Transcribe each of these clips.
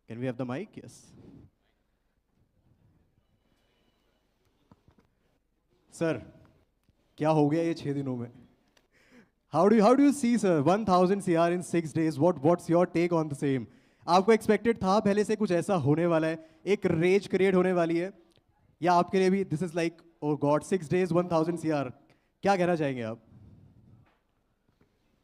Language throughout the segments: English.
Can we have the mic? Yes. Sir, क्या हो गया ये 6 दिनों में? How do you see, sir? 1,000 CR in 6 days. What's your take on the same? आपको एक्सपेक्टेड था पहले से कुछ ऐसा होने वाला है, एक रेज क्रिएट होने वाली है, या आपके लिए भी this is like oh God 6 days 1,000 CR? क्या कहना चाहेंगे आप?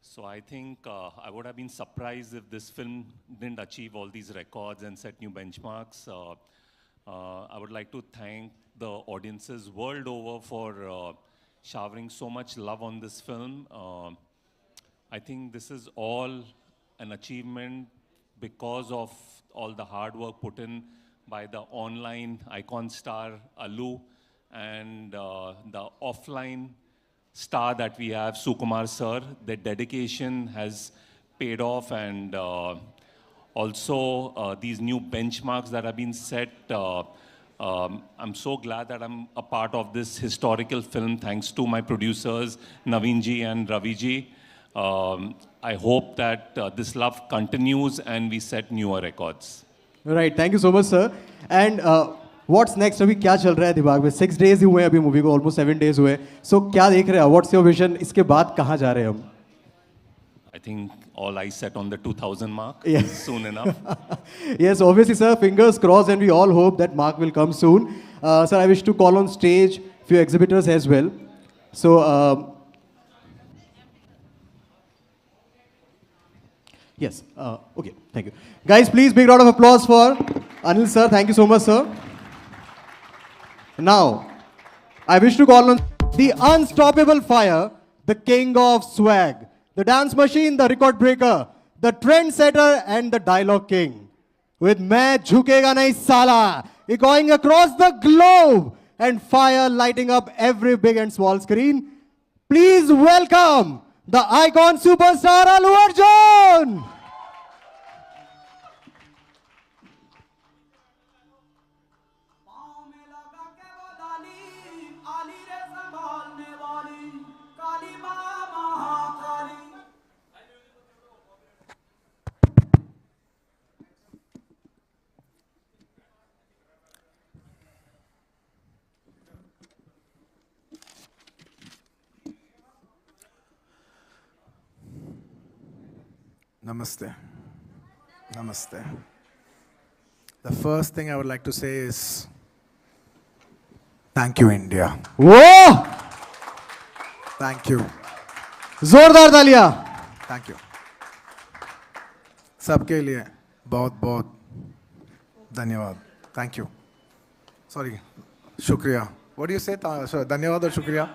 So I think I would have been surprised if this film didn't achieve all these records and set new benchmarks. I would like to thank the audiences world over for showering so much love on this film. I think this is all an achievement because of all the hard work put in by the online icon star Alu and the offline star that we have, Sukumar sir. Their dedication has paid off, and also these new benchmarks that have been set. I'm so glad that I'm a part of this historical film, thanks to my producers, Naveen ji and Ravi ji. I hope that this love continues and we set newer records. Right, thank you so much sir. And what's next? अभी क्या चल रहा है दिमाग में? 6 days ही हुए हैं अभी मूवी को, ऑलमोस्ट 7 days हुए. सो क्या देख रहे हैं? What's your vision? इसके बाद कहाँ जा रहे हैं हम? I think all eyes set on the 2000 mark Yeah. soon enough. Yes, obviously, sir. Fingers crossed, and we all hope that mark will come soon. Sir, I wish to call on stage few exhibitors as well. So, yes. Okay. Thank you, guys. Please, big round of applause for Anil sir. Thank you so much, sir. Now, I wish to call on the unstoppable fire, the king of swag, the dance machine, the record breaker, the trendsetter, and the dialogue king. With "Main Jhukega Nahi Sala," echoing across the globe and fire lighting up every big and small screen. Please welcome the icon superstar Allu Arjun. पाँव में लगा के वो डाली, आली रे संभालने वाली, काली माँ Mahakali. Namaste. Namaste. The first thing I would like to say is thank you, India. Whoa! Thank you. जोरदार तालियां. Thank you. सबके लिए बहुत बहुत धन्यवाद. Thank you. Sorry. Shukriya. What do you say? Sorry, धन्यवाद or shukriya?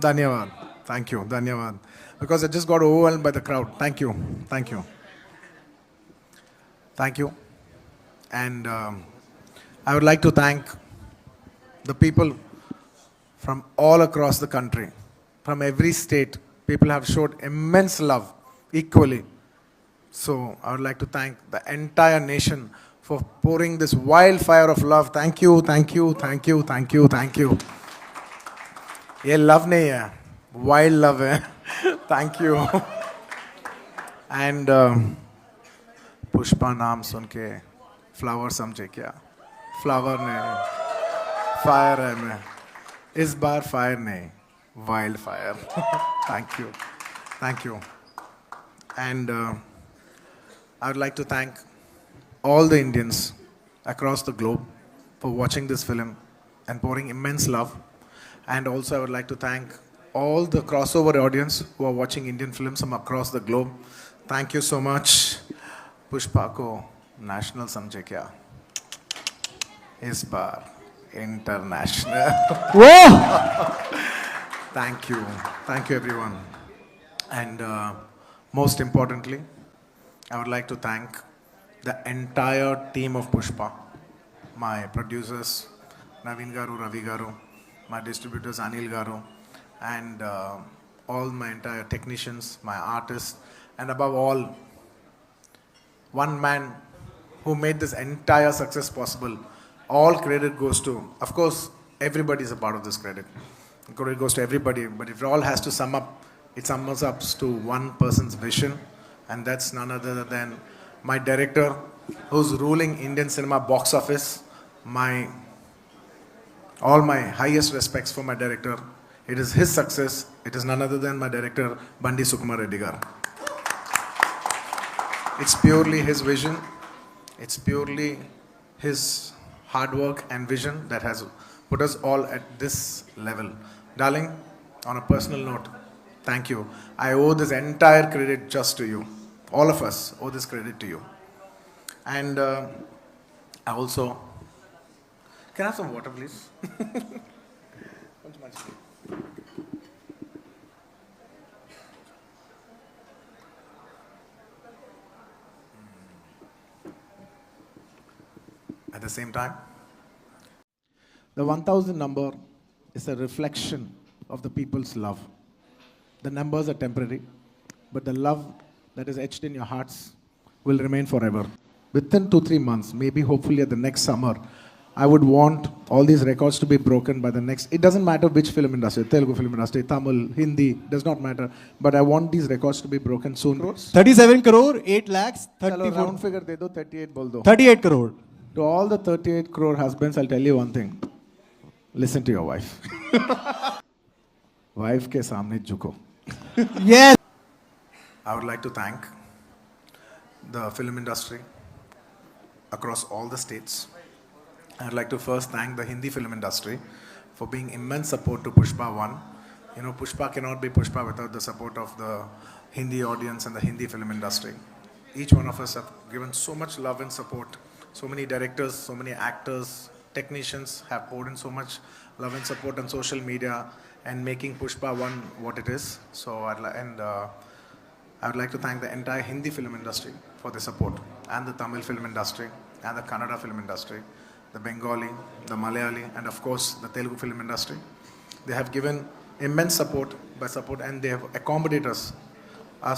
Dhanyavad. Thank you. Dhanyavad. Because I just got overwhelmed by the crowd. Thank you. Thank you. Thank you. And I would like to thank the people from all across the country, from every state. People have showed immense love equally. So I would like to thank the entire nation for pouring this wildfire of love. Thank you, thank you, thank you, thank you, thank you. ये love नहीं है, wild love है. Thank you. And Pushpa नाम सुन के flower समझे क्या? Flower नहीं, fire है मैं. इस बार फायर नहीं, wild fire. Thank you. Thank you. And I would like to thank all the Indians across the globe for watching this film and pouring immense love. And also I would like to thank all the crossover audience who are watching Indian films from across the globe. Thank you so much. Pushpa को national समझे क्या? इस बार international. Whoa! Thank you. Thank you, everyone. And most importantly, I would like to thank the entire team of Pushpa. My producers, Naveen Garu, Ravi Garu, my distributors, Anil Garu, and all my entire technicians, my artists, and above all, one man who made this entire success possible. All credit goes to, of course, everybody is a part of this credit. Credit goes to everybody, but if it all has to sum up, it sums up to one person's vision, and that's none other than my director, who's ruling Indian cinema box office. All my highest respects for my director. It is his success. It is none other than my director, Bandi Sukumar Reddy garu. It's purely his vision. It's purely his hard work and vision that has put us all at this level. Darling, on a personal note, thank you. I owe this entire credit just to you. All of us owe this credit to you. And I also... Can I have some water, please? At the same time, the 1000 number is a reflection of the people's love. The numbers are temporary, but the love that is etched in your hearts will remain forever. Within 2-3 months, maybe hopefully at the next summer, I would want all these records to be broken by the next... It doesn't matter which film industry, Telugu film industry, Tamil, Hindi, does not matter. But I want these records to be broken soon. 37 crore, 8 lakhs, Chalo, 34... round figure de do, 38 bol do. 38 crore. To all the 38 crore husbands, I'll tell you one thing. Listen to your wife. Wife ke samne jhuko. Yes. I would like to thank the film industry across all the states. I'd like to first thank the Hindi film industry for being immense support to Pushpa 1. You know, Pushpa cannot be Pushpa without the support of the Hindi audience and the Hindi film industry. Each one of us have given so much love and support. So many directors, so many actors, technicians have poured in so much love and support on social media and making Pushpa 1 what it is. So I would like to thank the entire Hindi film industry for the support, and the Tamil film industry, and the Kannada film industry, the Bengali, the Malayali, and of course the Telugu film industry. They have given immense support, and they have accommodated us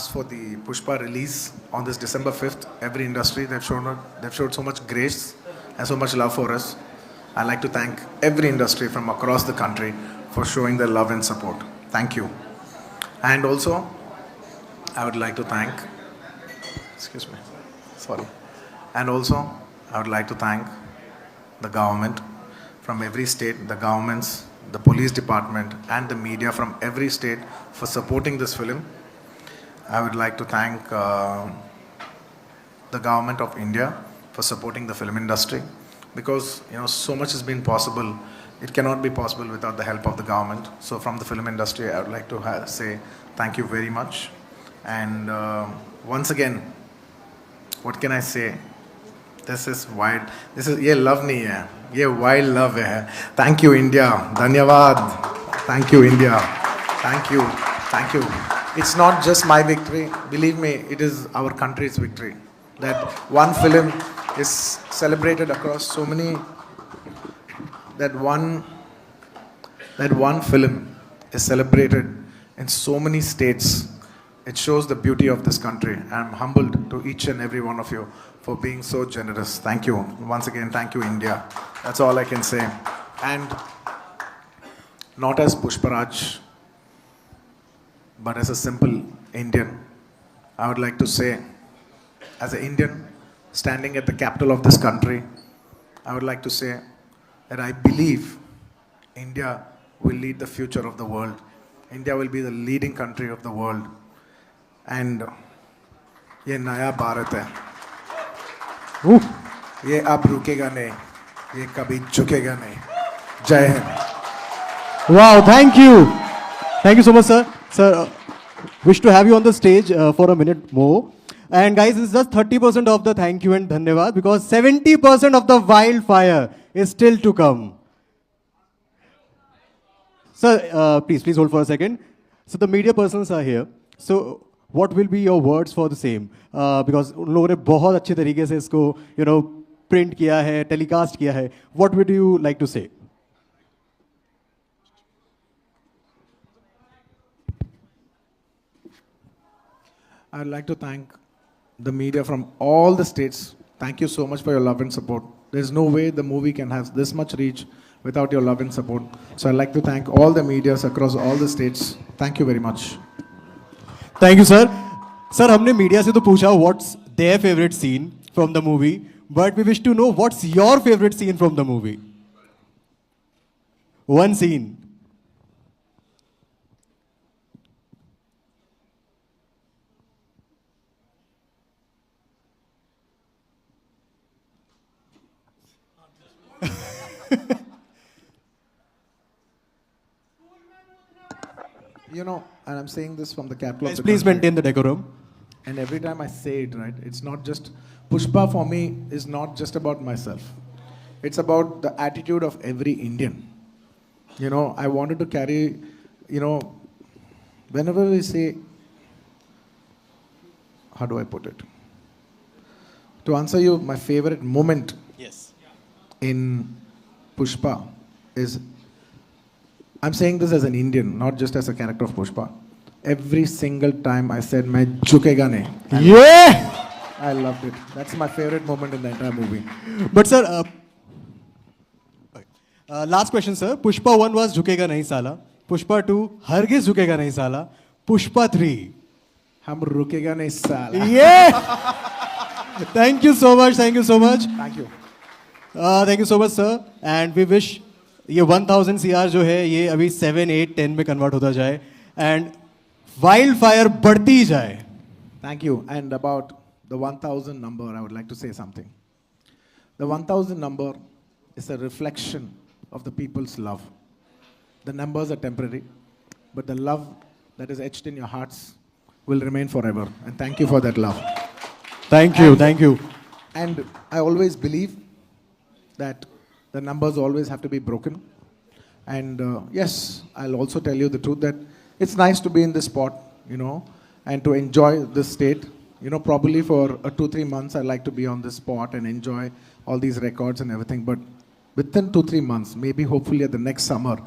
for the Pushpa release on this December 5th. Every industry, they've showed so much grace and so much love for us. I'd like to thank every industry from across the country for showing their love and support. Thank you. And also, I would like to thank, And also, I would like to thank the government from every state, the governments, the police department, and the media from every state for supporting this film. I would like to thank the government of India for supporting the film industry, because so much has been possible. It cannot be possible without the help of the government. So from the film industry, I would like to say thank you very much. And once again, what can I say? This is wild. Ye love nahi hai. Ye wild love hai. Thank you, India. Dhanyavad. Thank you, India. Thank you. Thank you. It's not just my victory. Believe me, it is our country's victory. That one film is celebrated across so many. That one film is celebrated in so many states. It shows the beauty of this country. I'm humbled to each and every one of you for being so generous. Thank you. Once again, thank you, India. That's all I can say. And not as Pushparaj, but as a simple Indian, I would like to say, as an Indian standing at the capital of this country, I would like to say that I believe India will lead the future of the world. India will be the leading country of the world. And ये नया भारत है, ये अब रुकेगा नहीं, ये कभी झुकेगा नहीं. जय Hind. Wow, thank you. Thank you so much, sir. Sir, wish to have you on the stage for a minute more. And guys, this is just 30% of the thank you and dhanyavad, because 70% of the wildfire is still to come. Sir, please hold for a second. So the media persons are here. So what will be your words for the same? Because उन लोगों ने बहुत अच्छे तरीके से इसको print किया है, telecast किया है. What would you like to say? I'd like to thank the media from all the states. Thank you so much for your love and support. There's no way the movie can have this much reach without your love and support. So I'd like to thank all the medias across all the states. Thank you very much. Thank you, sir. Sir, हमने media से तो पूछा what's their favorite scene from the movie, but we wish to know what's your favorite scene from the movie. One scene. You know, and I'm saying this from the capital Guys, of the please country. maintain the decorum. And every time I say it, right, it's not just Pushpa for me is not just about myself. It's about the attitude of every Indian. You know, I wanted to carry, you know, whenever we say, how do I put it? To answer you, my favorite moment in Pushpa is, I'm saying this as an Indian, not just as a character of Pushpa. Every single time I said, "Main jhukega nahi." Yeah! I loved it. That's my favorite moment in the entire movie. But sir, last question sir. Pushpa 1 was झुकेगा नहीं साला. Pushpa 2, हरगिज झुकेगा नहीं साला. Pushpa 3. हम रुकेगा नहीं साला. Yeah! Thank you so much. Thank you so much. Thank you. Thank you so much sir. And we wish ये 1000 CR जो है ये अभी 7, 8, 10 में कन्वर्ट होता जाए. And वाइल्ड फायर बढ़ती जाए. Thank you. And about the 1000 number, I would like to say something. The 1000 number is a reflection of the people's love. The numbers are temporary, but the love that is etched in your hearts will remain forever. And thank you for that love. Thank you. Thank you. And I always believe that the numbers always have to be broken. And yes, I'll also tell you the truth that it's nice to be in this spot, you know, and to enjoy this state. You know, probably for 2-3 months, I like to be on this spot and enjoy all these records and everything. But within 2-3 months, maybe hopefully at the next summer,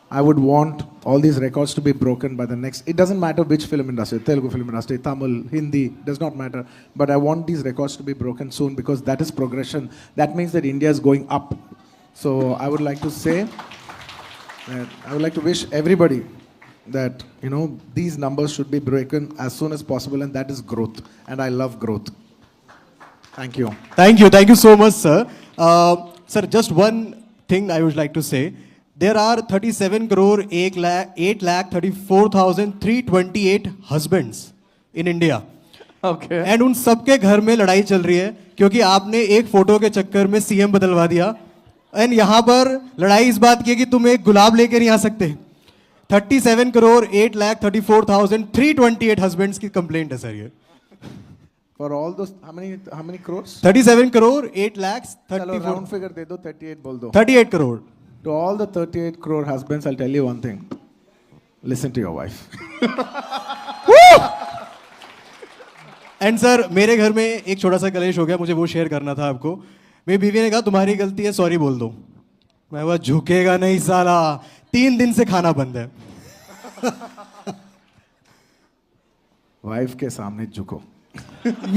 I would want all these records to be broken by the next. It doesn't matter which film industry, Telugu film industry, Tamil, Hindi, does not matter. But I want these records to be broken soon because that is progression. That means that India is going up. So I would like to say that I would like to wish everybody that, you know, these numbers should be broken as soon as possible, and that is growth. And I love growth. Thank you. Thank you. Thank you so much, sir. Sir, just one thing I would like to say. There are 37 crore 8 lakh 34,328 husbands in India. Okay. And उन सबके घर में लड़ाई चल रही है क्योंकि आपने एक फोटो के चक्कर में सीएम बदलवा दिया. एंड यहाँ पर लड़ाई इस बात की है कि तुम एक गुलाब लेकर नहीं आ सकते. 37 crore 8 lakh 34,328 husbands की कंप्लेंट है सर ये. For all those, how many crores? 37 crore 8 lakhs चलो 34 round figure दे दो, 38 बोल दो. 38 crore. To all the 38 crore husbands, I'll tell you one thing. Listen to your wife. And sir मेरे घर में एक छोटा सा कलेश हो गया, मुझे वो शेयर करना था आपको. मेरी बीवी ने कहा तुम्हारी गलती है, सॉरी बोल दो. मैं वो झुकेगा नहीं साला. 3 दिन से खाना बंद है. वाइफ के सामने झुको.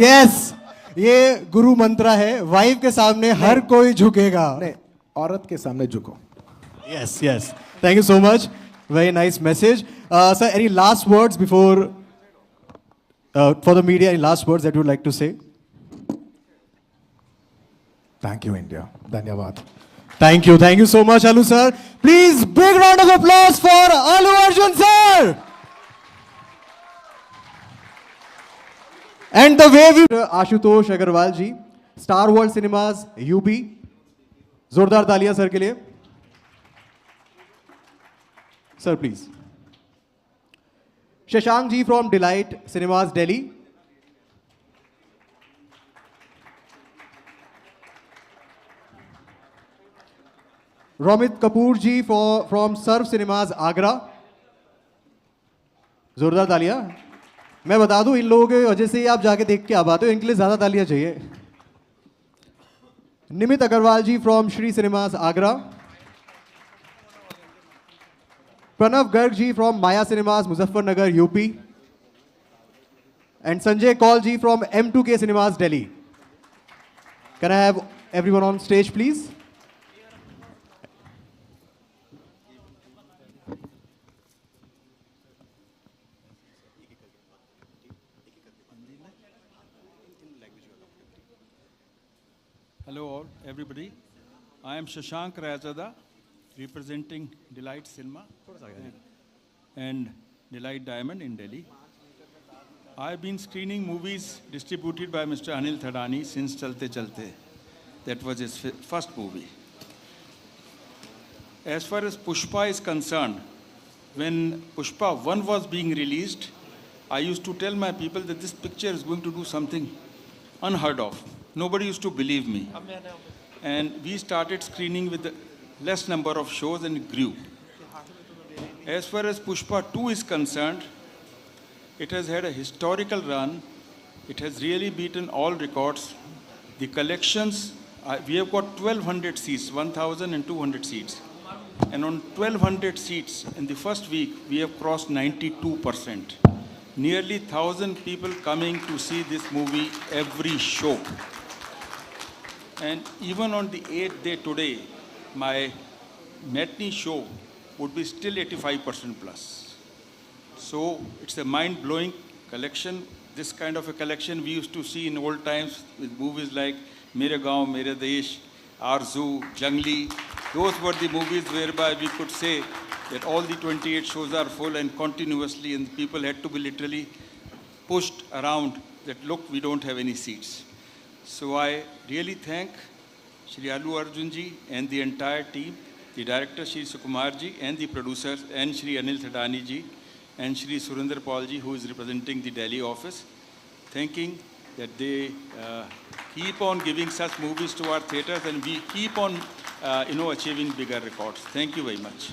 यस, ये गुरु मंत्र है. वाइफ के सामने हर कोई झुकेगा. नहीं, औरत के सामने झुको. Yes, yes. Thank you so much. Very nice message. Sir, any last words before, for the media, any last words that you would like to say? Thank you, India. Dhanyavad. Thank you. Thank you so much, Alu sir. Please, big round of applause for Alu Arjun sir. And the way we... Ashutosh Agarwal ji, Star World Cinemas, UP. जोरदार तालियां sir के लिए. Sir, please. Shashank ji from Delight Cinemas, Delhi. Romit Kapoor ji from Surf Cinemas, Agra. जोरदार तालियां. मैं बता दूं इन लोगों की वजह से ही आप जाके देख के आ पाते हो, इनके लिए ज्यादा तालियां चाहिए. Nimit Agarwal ji from Shri Cinemas, Agra. Pranav Garg ji from Maya Cinemas, Muzaffarnagar, UP. And Sanjay Kaul ji from M2K Cinemas, Delhi. Can I have everyone on stage, please? Hello all, everybody. I am Shashank Rayazada, representing Delight Cinema and Delight Diamond in Delhi. I have been screening movies distributed by Mr. Anil Thadani since Chalte Chalte. That was his first movie. As far as Pushpa is concerned, when Pushpa 1 was being released, I used to tell my people that this picture is going to do something unheard of. Nobody used to believe me. And we started screening with less number of shows and it grew. As far as Pushpa 2 is concerned, it has had a historical run. It has really beaten all records. The collections, we have got 1,200 seats, 1,200 seats. And on 1,200 seats, in the first week, we have crossed 92%. Nearly 1,000 people coming to see this movie every show. And even on the 8th day today, my matinee show would be still 85% plus. So it's a mind-blowing collection. This kind of a collection we used to see in old times with movies like Mere Gaon, Mere Desh, Arzu, Jangli. Those were the movies whereby we could say that all the 28 shows are full and continuously, and people had to be literally pushed around that, look, we don't have any seats. So I really thank Shri Allu Arjunji and the entire team, the director Shri Sukumarji and the producers and Shri Anil Thadani ji and Shri Surinder Paul ji, who is representing the Delhi office, thanking that they keep on giving such movies to our theaters and we keep on achieving bigger records. Thank you very much.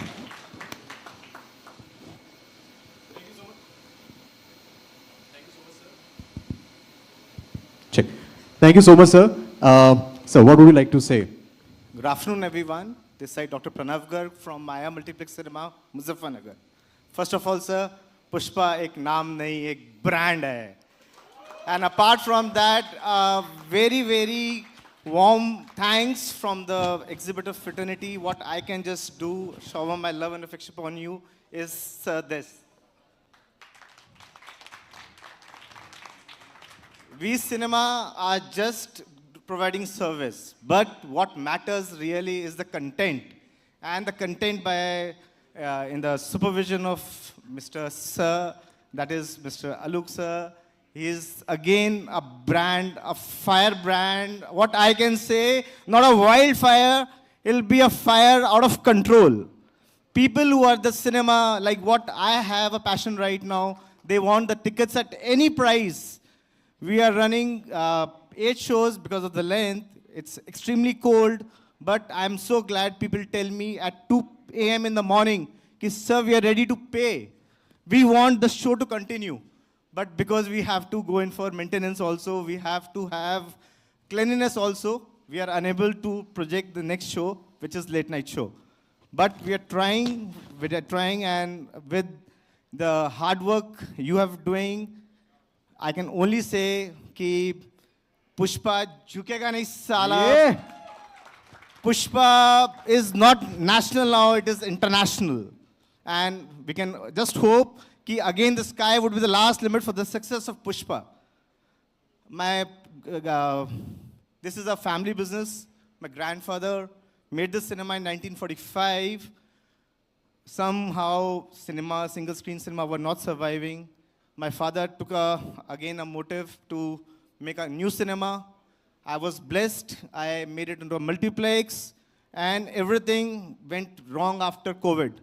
Check. Thank you so much, sir. Sir, what would you like to say? Good afternoon, everyone. This side Dr. Pranav Garg from Maya Multiplex Cinema, Muzaffarnagar. First of all, sir, Pushpa एक नाम नहीं, एक brand है. And apart from that, very, very warm thanks from the exhibitor fraternity. What I can just do, shower my love and affection upon you, is this. We cinema are just providing service, but what matters really is the content. And the content by, in the supervision of Mr. Sir, that is Mr. Aluk Sir. He is again a brand, a fire brand. What I can say, not a wildfire, it'll be a fire out of control. People who are the cinema, like what I have a passion right now, they want the tickets at any price. We are running 8 shows because of the length. It's extremely cold, but I'm so glad people tell me at 2 a.m. in the morning, sir, we are ready to pay. We want the show to continue. But because we have to go in for maintenance also, we have to have cleanliness also, we are unable to project the next show, which is late night show. But we are trying, and with the hard work you have doing, I can only say कि Pushpa झुकेगा नहीं साला. Pushpa is not national now, it is international. And we can just hope कि again the sky would be the last limit for the success of Pushpa. This is a family business. My grandfather made this cinema in 1945. Somehow cinema, single screen cinema were not surviving. My father took again a motive to make a new cinema. I was blessed. I made it into a multiplex and everything went wrong after COVID.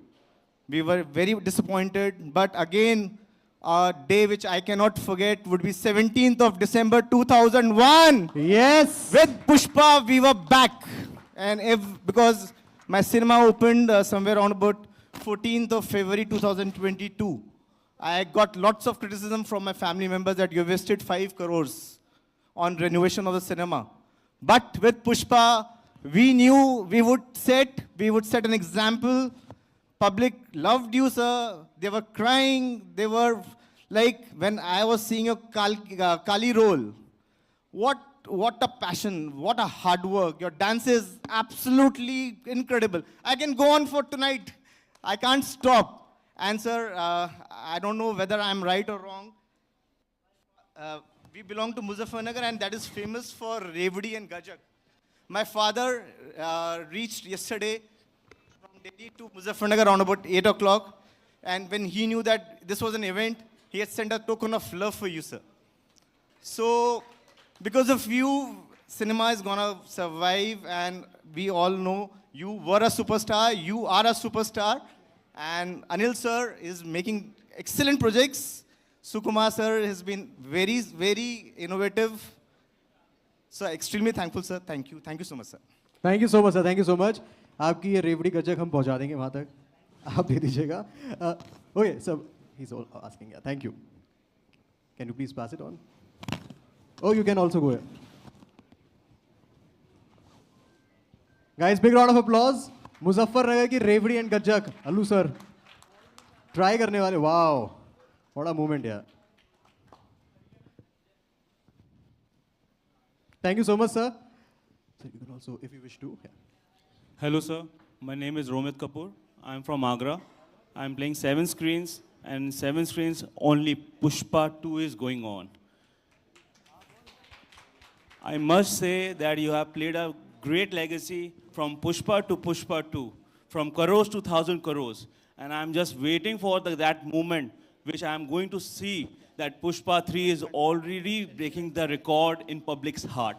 We were very disappointed, but again, a day which I cannot forget would be 17th of December 2001. Yes! With Pushpa, we were back. And because my cinema opened somewhere around about 14th of February 2022. I got lots of criticism from my family members that you wasted 5 crores on renovation of the cinema. But with Pushpa, we knew we would set an example. Public loved you, sir. They were crying. They were like, when I was seeing your Kali role, what a passion, what a hard work. Your dance is absolutely incredible. I can go on for tonight. I can't stop. And sir, I don't know whether I'm right or wrong. We belong to Muzaffarnagar and that is famous for Revdi and Gajak. My father reached yesterday from Delhi to Muzaffarnagar around about 8 o'clock. And when he knew that this was an event, he had sent a token of love for you, sir. So, because of you, cinema is gonna survive, and we all know you were a superstar, you are a superstar, and Anil sir is making excellent projects. Sukumar sir has been very, very innovative. So, extremely thankful, sir. Thank you. Thank you so much, sir. Thank you so much sir, thank you so much. आपकी ये रेवड़ी गजक हम पहुंचा देंगे वहां तक, आप दे दीजिएगा. Okay sir, he is asking, या thank you. Can you please pass it on? Oh, you can also go here. Guys, big round of applause. Muzaffarnagar की रेवड़ी एंड गज्जक, अल्लू सर ट्राई करने वाले. वाओ, what a moment यार. Thank you so much, sir. So you can also, if you wish to. Yeah. Hello, sir. My name is Romit Kapoor. I'm from Agra. I'm playing 7 screens, and 7 screens only Pushpa 2 is going on. I must say that you have played a great legacy from Pushpa to Pushpa 2, from crores to 1,000 crores. And I'm just waiting for that moment, which I'm going to see that Pushpa 3 is already breaking the record in public's heart.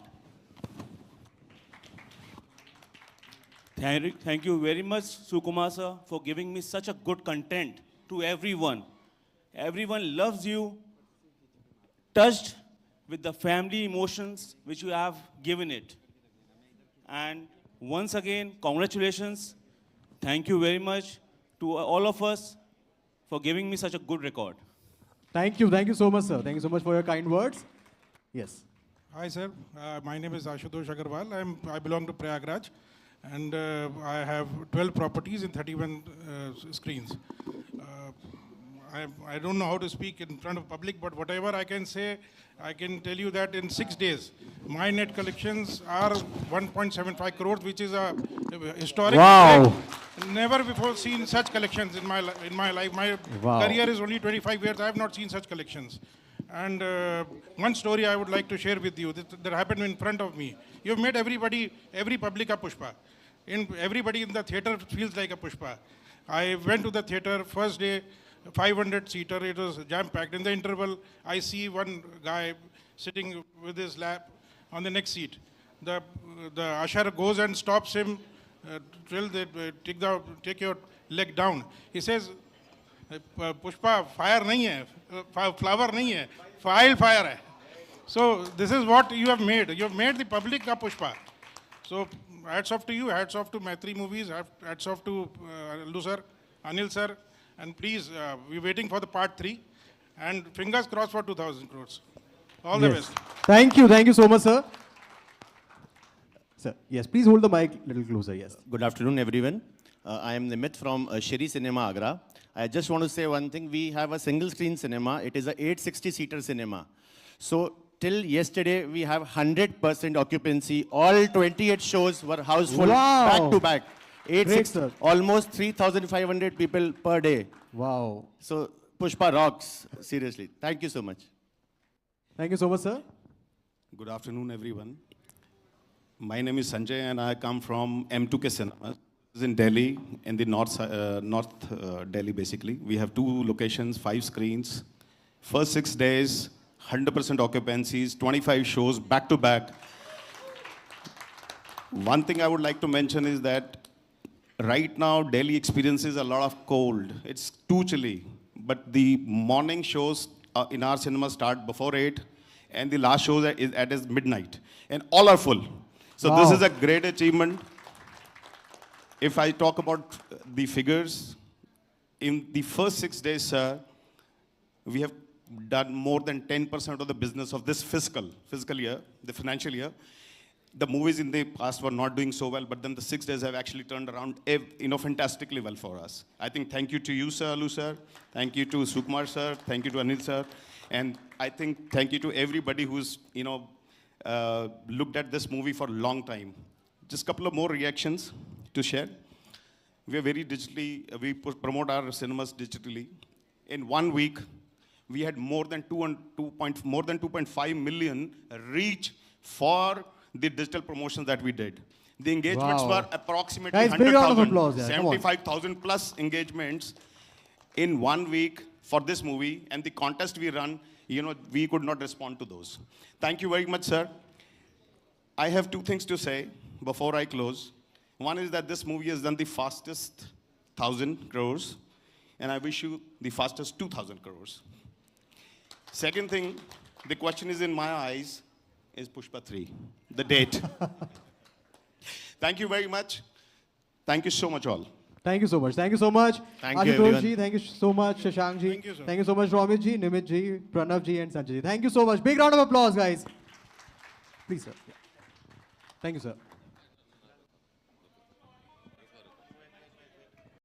Thank you very much, Sukumar sir, for giving me such a good content to everyone. Everyone loves you, touched with the family emotions which you have given it. And once again, congratulations. Thank you very much to all of us for giving me such a good record. Thank you so much, sir. Thank you so much for your kind words. Yes. Hi, sir. My name is Ashutosh Agarwal. I belong to Prayagraj, and I have 12 properties in 31 screens. I don't know how to speak in front of public, but whatever I can say, I can tell you that in 6 days, my net collections are 1.75 crores, which is a historic. Wow. Never before seen such collections in my life. My Wow. career is only 25 years. I have not seen such collections. And one story I would like to share with you that happened in front of me. You've made every public a Pushpa. Everybody in the theater feels like a Pushpa. I went to the theater first day, 500-seater. It was jam-packed. In the interval, I see one guy sitting with his lap on the next seat. The usher goes and stops him till they take your leg down. He says, Pushpa, fire nahi hai, flower nahi hai, fire hai. So this is what you have made. You have made the public a Pushpa. So hats off to you, hats off to Maitri Movies, hats off to Allu sir, Anil sir, and please, we're waiting for the part 3, and fingers crossed for 2,000 crores. All the best. Thank you so much, sir. Sir, yes, please hold the mic a little closer, yes. Good afternoon, everyone. I am Nimit from Shri Cinema Agra. I just want to say one thing. We have a single screen cinema. It is a 860-seater cinema. So till yesterday, we have 100% occupancy. All 28 shows were houseful, Wow. back to back. Great, sir. Almost 3,500 people per day. Wow. So Pushpa rocks, seriously. Thank you so much. Thank you so much, sir. Good afternoon, everyone. My name is Sanjay, and I come from M2K Cinema. It's in Delhi, in the north Delhi, basically. We have 2 locations, 5 screens. First 6 days, 100% occupancies, 25 shows, back to back. One thing I would like to mention is that right now, Delhi experiences a lot of cold. It's too chilly. But the morning shows in our cinema start before 8, and the last shows is at midnight. And all are full. So Wow. this is a great achievement. If I talk about the figures, in the first 6 days, sir, we have done more than 10% of the business of this fiscal year, the financial year. The movies in the past were not doing so well, but then the 6 days have actually turned around, fantastically well for us. I think thank you to you, sir, Allu sir. Thank you to Sukumar sir. Thank you to Anil sir. And I think thank you to everybody who's, looked at this movie for a long time. Just a couple of more reactions to share. We are very we promote our cinemas digitally. In 1 week, we had more than 2.5 million reach for the digital promotions that we did. The engagements Wow. were approximately Guys, big round of 100,000, applause, yeah, come on. 75,000 plus engagements in 1 week for this movie. And the contest we run, you know, we could not respond to those. Thank you very much, sir. I have two things to say before I close. One is that this movie has done the fastest 1,000 crores, and I wish you the fastest 2,000 crores. Second thing, the question is in my eyes, is Pushpa 3, the date. Thank you very much. Thank you so much all. Thank you so much. Thank you so much. Thank you, Ashutosh everyone. ji, thank you so much. Shashank ji. Thank you, sir. Thank you so much, Romit ji, Nimit ji, Pranav ji, and Sanjay ji. Thank you so much. Big round of applause, guys. Please, sir. Yeah. Thank you, sir.